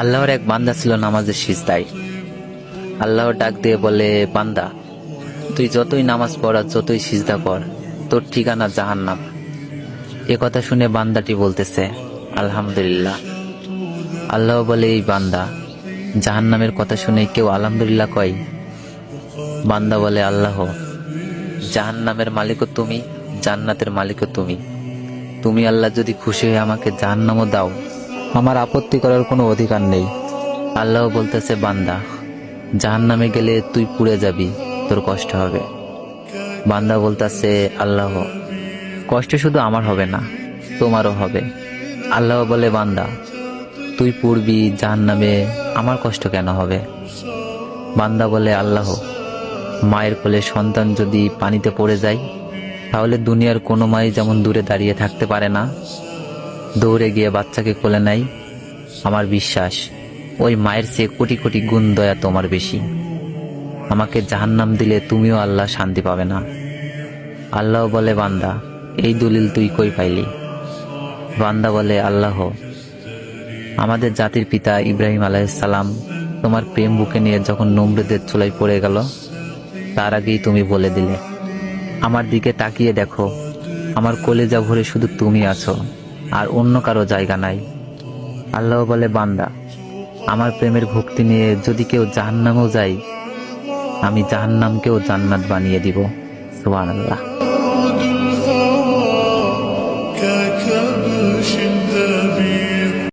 আল্লাহর এক বান্দা ছিল নামাজের সিজদায়। আল্লাহর ডাক দিয়ে বলে, বান্দা তুই যতই নামাজ পড় আর যতই সিজদা কর, তোর ঠিকানা জাহান্নাম। এ কথা শুনে বান্দাটি বলতেছে, আলহামদুলিল্লাহ। আল্লাহ বলে, এই বান্দা, জাহান্নামের কথা শুনে কেউ আলহামদুলিল্লাহ কয়? বান্দা বলে, আল্লাহ, জাহান্নামের মালিকও তুমি, জান্নাতের মালিকও তুমি। তুমি আল্লাহ যদি খুশি হয়ে আমাকে জাহান্নামও দাও, আমার আপত্তি করার কোনো অধিকার নেই। আল্লাহ বলতেছে, বান্দা জাহান্নামে গেলে তুই পুড়ে যাবি, তোর কষ্ট হবে। বান্দা বলতেছে, আল্লাহ, কষ্ট শুধু আমার হবে না, তোমারও হবে। আল্লাহ বলে, বান্দা তুই পুড়বি জাহান্নামে, আমার কষ্ট কেন হবে? বান্দা বলে, আল্লাহ, মায়ের কোলে সন্তান যদি পানিতে পড়ে যায়, তাহলে দুনিয়ার কোনো মাই যেমন দূরে দাঁড়িয়ে থাকতে পারে না, দৌড়ে গিয়ে বাচ্চাকে কোলে নেয়, আমার বিশ্বাস ওই মায়ের চেয়ে কোটি কোটি গুণ দয়া তোমার বেশি। আমাকে জাহান্নাম দিলে তুমিও আল্লাহ শান্তি পাবে না। আল্লাহ বলে, বান্দা এই দলিল তুই কই পাইলি? বান্দা বলে, আল্লাহ, আমাদের জাতির পিতা ইব্রাহিম আলাইহিস সালাম তোমার প্রেম বুকে নিয়ে যখন নমরুদের চুলায় পড়ে গেল, তার আগেই তুমি বলে দিলে, আমার দিকে তাকিয়ে দেখো, আমার কলিজা ভরে শুধু তুমি আছো, আর অন্য কারো জায়গা নাই। আল্লাহ বলে, বান্দা আমার প্রেমের ভক্তি নিয়ে যদি কেউ জাহান্নামেও যায়, আমি জাহান্নামকেও জান্নাত বানিয়ে দিব। সুবহানাল্লাহ।